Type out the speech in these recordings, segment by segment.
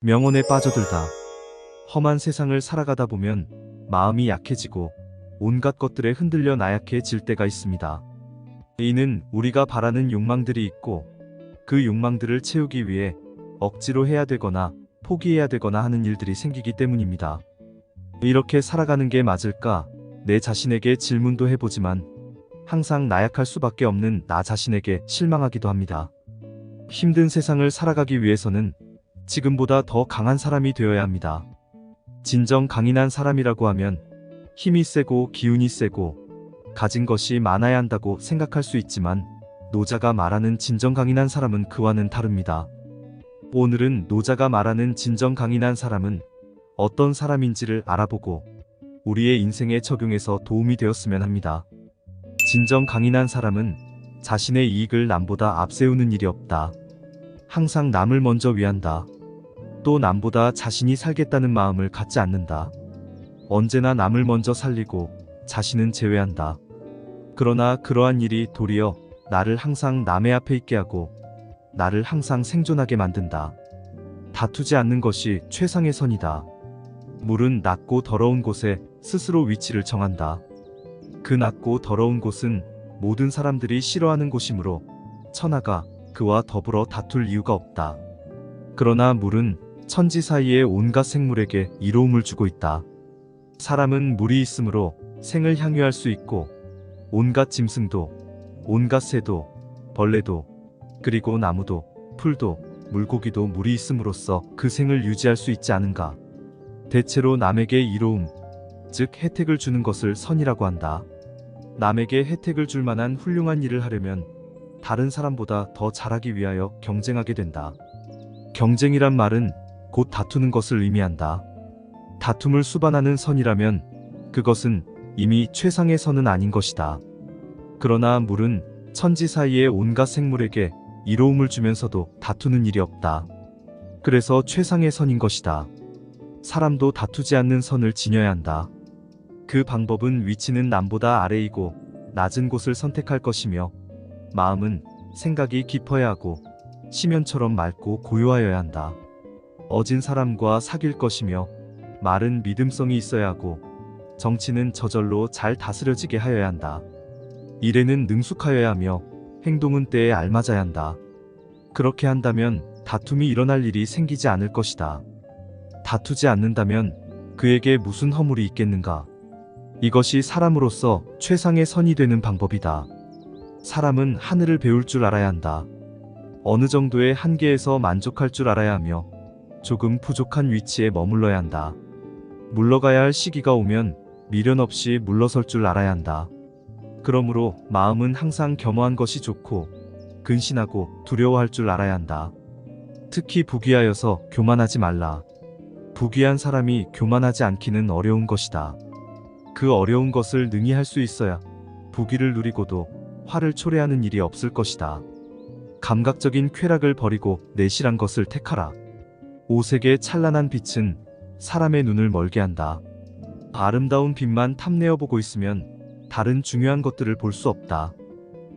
명언에 빠져들다. 험한 세상을 살아가다 보면 마음이 약해지고 온갖 것들에 흔들려 나약해질 때가 있습니다. 이는 우리가 바라는 욕망들이 있고 그 욕망들을 채우기 위해 억지로 해야 되거나 포기해야 되거나 하는 일들이 생기기 때문입니다. 이렇게 살아가는 게 맞을까? 내 자신에게 질문도 해보지만 항상 나약할 수밖에 없는 나 자신에게 실망하기도 합니다. 힘든 세상을 살아가기 위해서는 지금보다 더 강한 사람이 되어야 합니다. 진정 강인한 사람이라고 하면 힘이 세고 기운이 세고 가진 것이 많아야 한다고 생각할 수 있지만 노자가 말하는 진정 강인한 사람은 그와는 다릅니다. 오늘은 노자가 말하는 진정 강인한 사람은 어떤 사람인지를 알아보고 우리의 인생에 적용해서 도움이 되었으면 합니다. 진정 강인한 사람은 자신의 이익을 남보다 앞세우는 일이 없다. 항상 남을 먼저 위한다. 또 남보다 자신이 살겠다는 마음을 갖지 않는다. 언제나 남을 먼저 살리고 자신은 제외한다. 그러나 그러한 일이 도리어 나를 항상 남의 앞에 있게 하고 나를 항상 생존하게 만든다. 다투지 않는 것이 최상의 선이다. 물은 낮고 더러운 곳에 스스로 위치를 정한다. 그 낮고 더러운 곳은 모든 사람들이 싫어하는 곳이므로 천하가 그와 더불어 다툴 이유가 없다. 그러나 물은 천지 사이의 온갖 생물에게 이로움을 주고 있다. 사람은 물이 있으므로 생을 향유할 수 있고 온갖 짐승도, 온갖 새도, 벌레도, 그리고 나무도, 풀도, 물고기도 물이 있음으로써 그 생을 유지할 수 있지 않은가. 대체로 남에게 이로움, 즉 혜택을 주는 것을 선이라고 한다. 남에게 혜택을 줄 만한 훌륭한 일을 하려면 다른 사람보다 더 잘하기 위하여 경쟁하게 된다. 경쟁이란 말은 곧 다투는 것을 의미한다. 다툼을 수반하는 선이라면 그것은 이미 최상의 선은 아닌 것이다. 그러나 물은 천지 사이의 온갖 생물에게 이로움을 주면서도 다투는 일이 없다. 그래서 최상의 선인 것이다. 사람도 다투지 않는 선을 지녀야 한다. 그 방법은 위치는 남보다 아래이고 낮은 곳을 선택할 것이며 마음은 생각이 깊어야 하고 심연처럼 맑고 고요하여야 한다. 어진 사람과 사귈 것이며 말은 믿음성이 있어야 하고 정치는 저절로 잘 다스려지게 하여야 한다. 일에는 능숙하여야 하며 행동은 때에 알맞아야 한다. 그렇게 한다면 다툼이 일어날 일이 생기지 않을 것이다. 다투지 않는다면 그에게 무슨 허물이 있겠는가? 이것이 사람으로서 최상의 선이 되는 방법이다. 사람은 하늘을 배울 줄 알아야 한다. 어느 정도의 한계에서 만족할 줄 알아야 하며 조금 부족한 위치에 머물러야 한다. 물러가야 할 시기가 오면 미련 없이 물러설 줄 알아야 한다. 그러므로 마음은 항상 겸허한 것이 좋고 근신하고 두려워할 줄 알아야 한다. 특히 부귀하여서 교만하지 말라. 부귀한 사람이 교만하지 않기는 어려운 것이다. 그 어려운 것을 능히 할 수 있어야 부귀를 누리고도 화를 초래하는 일이 없을 것이다. 감각적인 쾌락을 버리고 내실한 것을 택하라. 오색의 찬란한 빛은 사람의 눈을 멀게 한다. 아름다운 빛만 탐내어 보고 있으면 다른 중요한 것들을 볼 수 없다.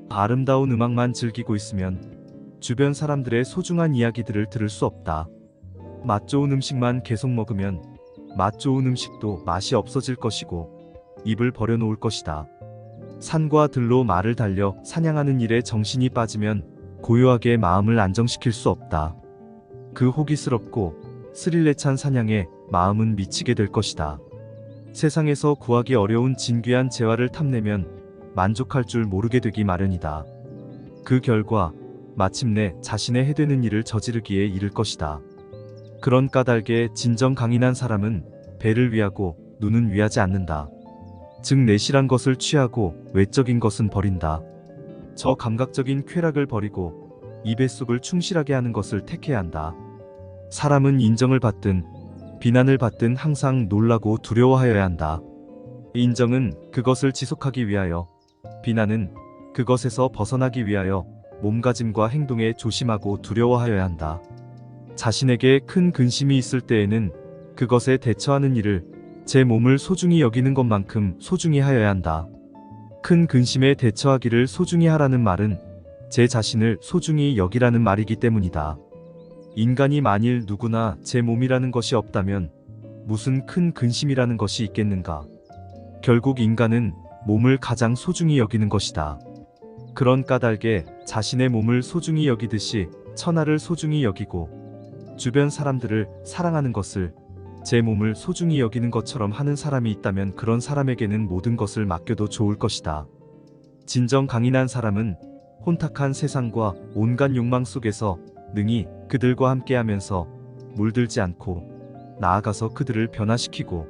아름다운 음악만 즐기고 있으면 주변 사람들의 소중한 이야기들을 들을 수 없다. 맛 좋은 음식만 계속 먹으면 맛 좋은 음식도 맛이 없어질 것이고 입을 버려놓을 것이다. 산과 들로 말을 달려 사냥하는 일에 정신이 빠지면 고요하게 마음을 안정시킬 수 없다. 그 호기스럽고 스릴에 찬 사냥에 마음은 미치게 될 것이다. 세상에서 구하기 어려운 진귀한 재화를 탐내면 만족할 줄 모르게 되기 마련이다. 그 결과 마침내 자신의 해되는 일을 저지르기에 이를 것이다. 그런 까닭에 진정 강인한 사람은 배를 위하고 눈은 위하지 않는다. 즉 내실한 것을 취하고 외적인 것은 버린다. 저 감각적인 쾌락을 버리고 이 뱃속을 충실하게 하는 것을 택해야 한다. 사람은 인정을 받든 비난을 받든 항상 놀라고 두려워하여야 한다. 인정은 그것을 지속하기 위하여, 비난은 그것에서 벗어나기 위하여 몸가짐과 행동에 조심하고 두려워하여야 한다. 자신에게 큰 근심이 있을 때에는 그것에 대처하는 일을 제 몸을 소중히 여기는 것만큼 소중히 하여야 한다. 큰 근심에 대처하기를 소중히 하라는 말은 제 자신을 소중히 여기라는 말이기 때문이다. 인간이 만일 누구나 제 몸이라는 것이 없다면 무슨 큰 근심이라는 것이 있겠는가? 결국 인간은 몸을 가장 소중히 여기는 것이다. 그런 까닭에 자신의 몸을 소중히 여기듯이 천하를 소중히 여기고 주변 사람들을 사랑하는 것을 제 몸을 소중히 여기는 것처럼 하는 사람이 있다면 그런 사람에게는 모든 것을 맡겨도 좋을 것이다. 진정 강인한 사람은 혼탁한 세상과 온갖 욕망 속에서 능히 그들과 함께하면서 물들지 않고 나아가서 그들을 변화시키고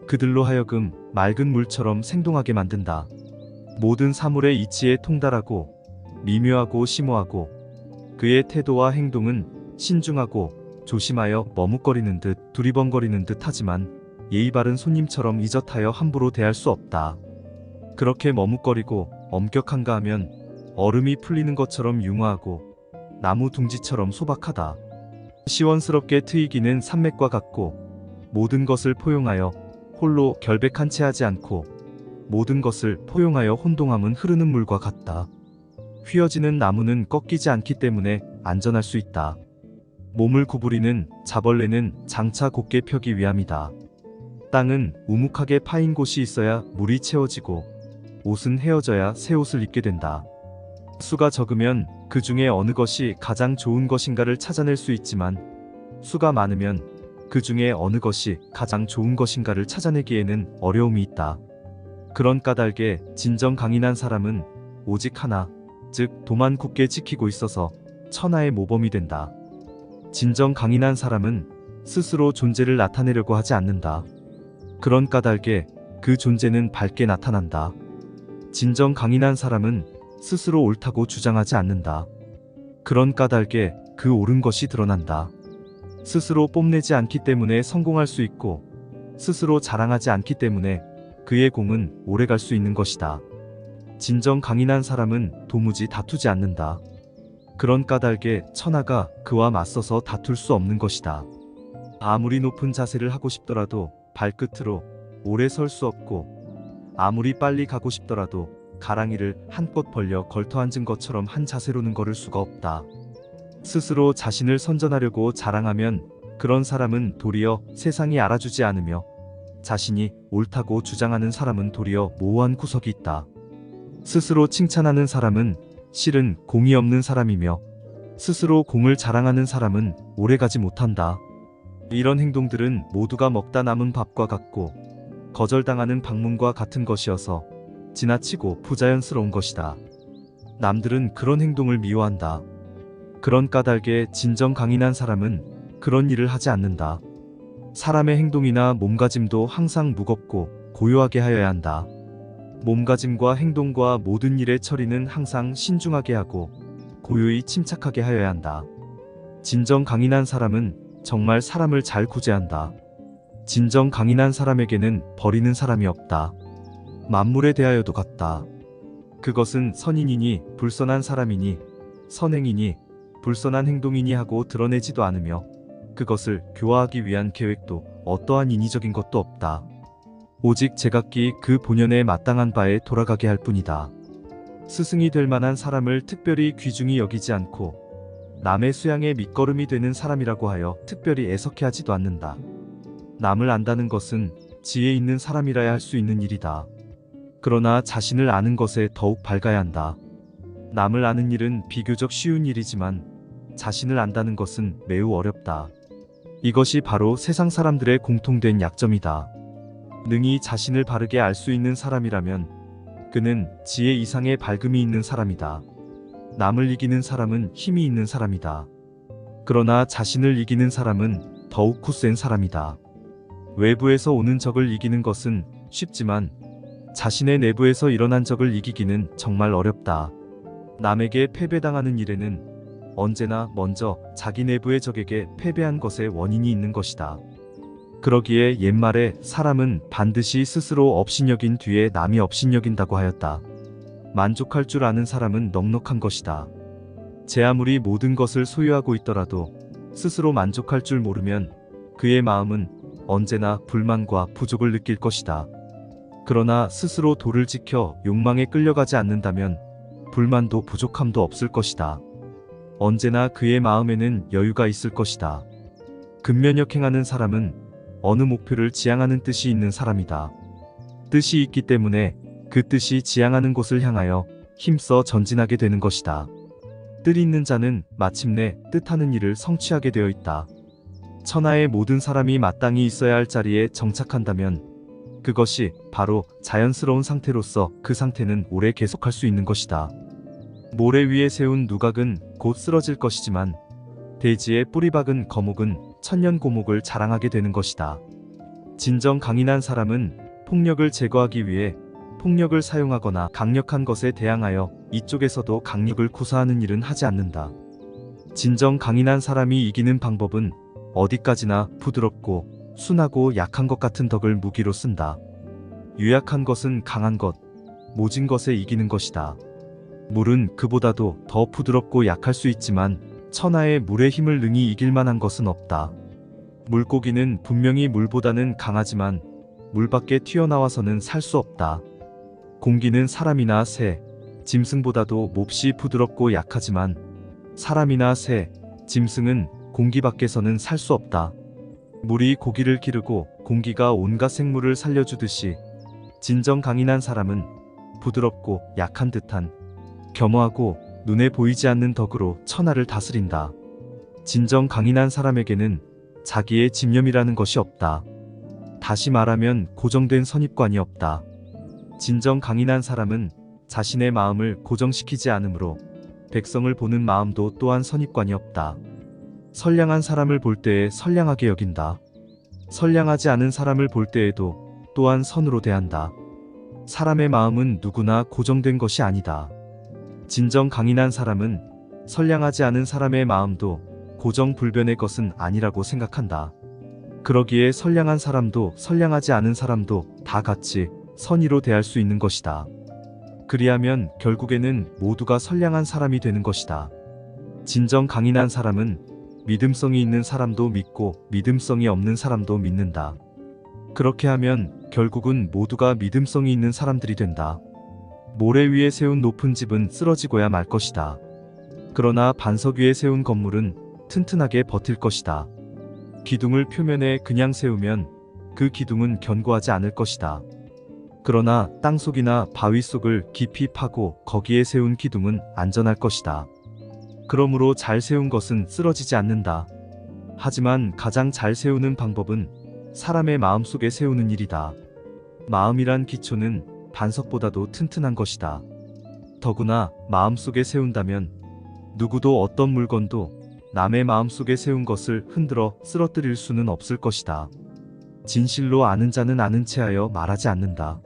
그들로 하여금 맑은 물처럼 생동하게 만든다. 모든 사물의 이치에 통달하고 미묘하고 심오하고 그의 태도와 행동은 신중하고 조심하여 머뭇거리는 듯 두리번거리는 듯 하지만 예의 바른 손님처럼 이젓하여 함부로 대할 수 없다. 그렇게 머뭇거리고 엄격한가 하면 얼음이 풀리는 것처럼 융화하고 나무 둥지처럼 소박하다. 시원스럽게 트이기는 산맥과 같고 모든 것을 포용하여 홀로 결백한 채 하지 않고 모든 것을 포용하여 혼동함은 흐르는 물과 같다. 휘어지는 나무는 꺾이지 않기 때문에 안전할 수 있다. 몸을 구부리는 자벌레는 장차 곧게 펴기 위함이다. 땅은 우묵하게 파인 곳이 있어야 물이 채워지고 옷은 헤어져야 새 옷을 입게 된다. 수가 적으면 그 중에 어느 것이 가장 좋은 것인가를 찾아낼 수 있지만 수가 많으면 그 중에 어느 것이 가장 좋은 것인가를 찾아내기에는 어려움이 있다. 그런 까닭에 진정 강인한 사람은 오직 하나, 즉 도만 굳게 지키고 있어서 천하의 모범이 된다. 진정 강인한 사람은 스스로 존재를 나타내려고 하지 않는다. 그런 까닭에 그 존재는 밝게 나타난다. 진정 강인한 사람은 스스로 옳다고 주장하지 않는다. 그런 까닭에 그 옳은 것이 드러난다. 스스로 뽐내지 않기 때문에 성공할 수 있고 스스로 자랑하지 않기 때문에 그의 공은 오래갈 수 있는 것이다. 진정 강인한 사람은 도무지 다투지 않는다. 그런 까닭에 천하가 그와 맞서서 다툴 수 없는 것이다. 아무리 높은 자세를 하고 싶더라도 발끝으로 오래 설 수 없고 아무리 빨리 가고 싶더라도 가랑이를 한껏 벌려 걸터 앉은 것처럼 한 자세로는 걸을 수가 없다. 스스로 자신을 선전하려고 자랑하면 그런 사람은 도리어 세상이 알아주지 않으며 자신이 옳다고 주장하는 사람은 도리어 모호한 구석이 있다. 스스로 칭찬하는 사람은 실은 공이 없는 사람이며 스스로 공을 자랑하는 사람은 오래가지 못한다. 이런 행동들은 모두가 먹다 남은 밥과 같고 거절당하는 방문과 같은 것이어서 지나치고 부자연스러운 것이다. 남들은 그런 행동을 미워한다. 그런 까닭에 진정 강인한 사람은 그런 일을 하지 않는다. 사람의 행동이나 몸가짐도 항상 무겁고 고요하게 하여야 한다. 몸가짐과 행동과 모든 일의 처리는 항상 신중하게 하고 고요히 침착하게 하여야 한다. 진정 강인한 사람은 정말 사람을 잘 구제한다. 진정 강인한 사람에게는 버리는 사람이 없다. 만물에 대하여도 같다. 그것은 선인이니 불선한 사람이니 선행이니 불선한 행동이니 하고 드러내지도 않으며 그것을 교화하기 위한 계획도 어떠한 인위적인 것도 없다. 오직 제각기 그 본연에 마땅한 바에 돌아가게 할 뿐이다. 스승이 될 만한 사람을 특별히 귀중히 여기지 않고 남의 수양의 밑거름이 되는 사람이라고 하여 특별히 애석해하지도 않는다. 남을 안다는 것은 지혜 있는 사람이라야 할 수 있는 일이다. 그러나 자신을 아는 것에 더욱 밝아야 한다. 남을 아는 일은 비교적 쉬운 일이지만 자신을 안다는 것은 매우 어렵다. 이것이 바로 세상 사람들의 공통된 약점이다. 능히 자신을 바르게 알 수 있는 사람이라면 그는 지혜 이상의 밝음이 있는 사람이다. 남을 이기는 사람은 힘이 있는 사람이다. 그러나 자신을 이기는 사람은 더욱 굳센 사람이다. 외부에서 오는 적을 이기는 것은 쉽지만 자신의 내부에서 일어난 적을 이기기는 정말 어렵다. 남에게 패배당하는 일에는 언제나 먼저 자기 내부의 적에게 패배한 것에 원인이 있는 것이다. 그러기에 옛말에 사람은 반드시 스스로 업신여긴 뒤에 남이 업신여긴다고 하였다. 만족할 줄 아는 사람은 넉넉한 것이다. 제 아무리 모든 것을 소유하고 있더라도 스스로 만족할 줄 모르면 그의 마음은 언제나 불만과 부족을 느낄 것이다. 그러나 스스로 도를 지켜 욕망에 끌려가지 않는다면 불만도 부족함도 없을 것이다. 언제나 그의 마음에는 여유가 있을 것이다. 근면역 행하는 사람은 어느 목표를 지향하는 뜻이 있는 사람이다. 뜻이 있기 때문에 그 뜻이 지향하는 곳을 향하여 힘써 전진하게 되는 것이다. 뜰이 있는 자는 마침내 뜻하는 일을 성취하게 되어 있다. 천하의 모든 사람이 마땅히 있어야 할 자리에 정착한다면 그것이 바로 자연스러운 상태로서 그 상태는 오래 계속할 수 있는 것이다. 모래 위에 세운 누각은 곧 쓰러질 것이지만 대지에 뿌리 박은 거목은 천년고목을 자랑하게 되는 것이다. 진정 강인한 사람은 폭력을 제거하기 위해 폭력을 사용하거나 강력한 것에 대항하여 이쪽에서도 강력을 구사하는 일은 하지 않는다. 진정 강인한 사람이 이기는 방법은 어디까지나 부드럽고 순하고 약한 것 같은 덕을 무기로 쓴다. 유약한 것은 강한 것, 모진 것에 이기는 것이다. 물은 그보다도 더 부드럽고 약할 수 있지만 천하의 물의 힘을 능히 이길 만한 것은 없다. 물고기는 분명히 물보다는 강하지만 물 밖에 튀어나와서는 살 수 없다. 공기는 사람이나 새, 짐승보다도 몹시 부드럽고 약하지만 사람이나 새, 짐승은 공기 밖에서는 살 수 없다. 물이 고기를 기르고 공기가 온갖 생물을 살려주듯이 진정 강인한 사람은 부드럽고 약한 듯한 겸허하고 눈에 보이지 않는 덕으로 천하를 다스린다. 진정 강인한 사람에게는 자기의 집념이라는 것이 없다. 다시 말하면 고정된 선입관이 없다. 진정 강인한 사람은 자신의 마음을 고정시키지 않으므로 백성을 보는 마음도 또한 선입관이 없다. 선량한 사람을 볼 때에 선량하게 여긴다. 선량하지 않은 사람을 볼 때에도 또한 선으로 대한다. 사람의 마음은 누구나 고정된 것이 아니다. 진정 강인한 사람은 선량하지 않은 사람의 마음도 고정불변의 것은 아니라고 생각한다. 그러기에 선량한 사람도 선량하지 않은 사람도 다 같이 선의로 대할 수 있는 것이다. 그리하면 결국에는 모두가 선량한 사람이 되는 것이다. 진정 강인한 사람은 믿음성이 있는 사람도 믿고 믿음성이 없는 사람도 믿는다. 그렇게 하면 결국은 모두가 믿음성이 있는 사람들이 된다. 모래 위에 세운 높은 집은 쓰러지고야 말 것이다. 그러나 반석 위에 세운 건물은 튼튼하게 버틸 것이다. 기둥을 표면에 그냥 세우면 그 기둥은 견고하지 않을 것이다. 그러나 땅속이나 바위 속을 깊이 파고 거기에 세운 기둥은 안전할 것이다. 그러므로 잘 세운 것은 쓰러지지 않는다. 하지만 가장 잘 세우는 방법은 사람의 마음속에 세우는 일이다. 마음이란 기초는 반석보다도 튼튼한 것이다. 더구나 마음속에 세운다면 누구도 어떤 물건도 남의 마음속에 세운 것을 흔들어 쓰러뜨릴 수는 없을 것이다. 진실로 아는 자는 아는 채 하여 말하지 않는다.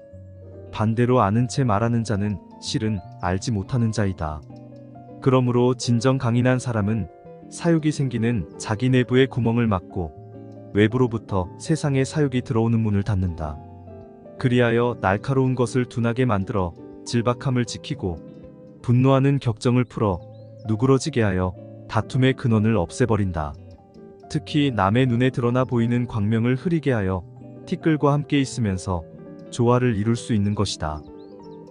반대로 아는 채 말하는 자는 실은 알지 못하는 자이다. 그러므로 진정 강인한 사람은 사욕이 생기는 자기 내부의 구멍을 막고 외부로부터 세상의 사욕이 들어오는 문을 닫는다. 그리하여 날카로운 것을 둔하게 만들어 질박함을 지키고 분노하는 격정을 풀어 누그러지게 하여 다툼의 근원을 없애버린다. 특히 남의 눈에 드러나 보이는 광명을 흐리게 하여 티끌과 함께 있으면서 조화를 이룰 수 있는 것이다.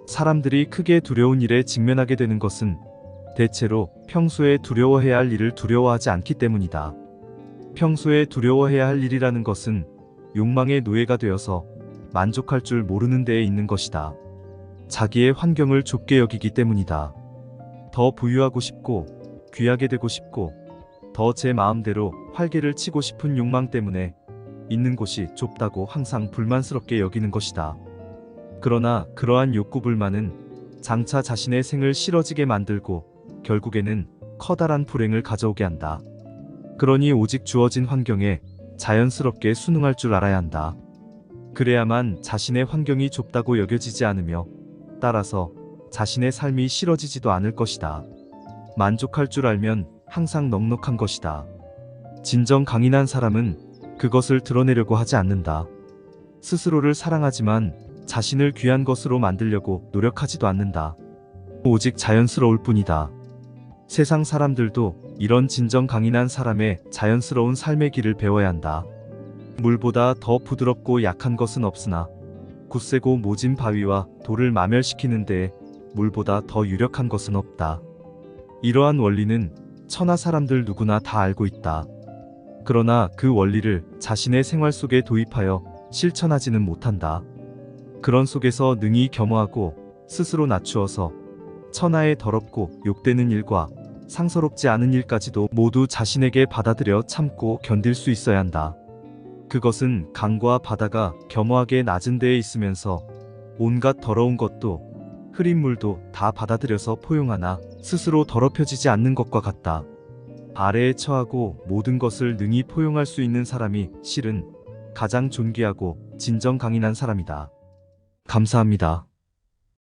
사람들이 크게 두려운 일에 직면하게 되는 것은 대체로 평소에 두려워해야 할 일을 두려워하지 않기 때문이다. 평소에 두려워해야 할 일이라는 것은 욕망의 노예가 되어서 만족할 줄 모르는 데에 있는 것이다. 자기의 환경을 좁게 여기기 때문이다. 더 부유하고 싶고 귀하게 되고 싶고 더 제 마음대로 활개를 치고 싶은 욕망 때문에 있는 곳이 좁다고 항상 불만스럽게 여기는 것이다. 그러나 그러한 욕구불만은 장차 자신의 생을 싫어지게 만들고 결국에는 커다란 불행을 가져오게 한다. 그러니 오직 주어진 환경에 자연스럽게 순응할 줄 알아야 한다. 그래야만 자신의 환경이 좁다고 여겨지지 않으며 따라서 자신의 삶이 싫어지지도 않을 것이다. 만족할 줄 알면 항상 넉넉한 것이다. 진정 강인한 사람은 그것을 드러내려고 하지 않는다. 스스로를 사랑하지만 자신을 귀한 것으로 만들려고 노력하지도 않는다. 오직 자연스러울 뿐이다. 세상 사람들도 이런 진정 강인한 사람의 자연스러운 삶의 길을 배워야 한다. 물보다 더 부드럽고 약한 것은 없으나 굳세고 모진 바위와 돌을 마멸시키는 데에 물보다 더 유력한 것은 없다. 이러한 원리는 천하 사람들 누구나 다 알고 있다. 그러나 그 원리를 자신의 생활 속에 도입하여 실천하지는 못한다. 그런 속에서 능히 겸허하고 스스로 낮추어서 천하의 더럽고 욕되는 일과 상서롭지 않은 일까지도 모두 자신에게 받아들여 참고 견딜 수 있어야 한다. 그것은 강과 바다가 겸허하게 낮은 데에 있으면서 온갖 더러운 것도 흐린 물도 다 받아들여서 포용하나 스스로 더럽혀지지 않는 것과 같다. 아래에 처하고 모든 것을 능히 포용할 수 있는 사람이 실은 가장 존귀하고 진정 강인한 사람이다. 감사합니다.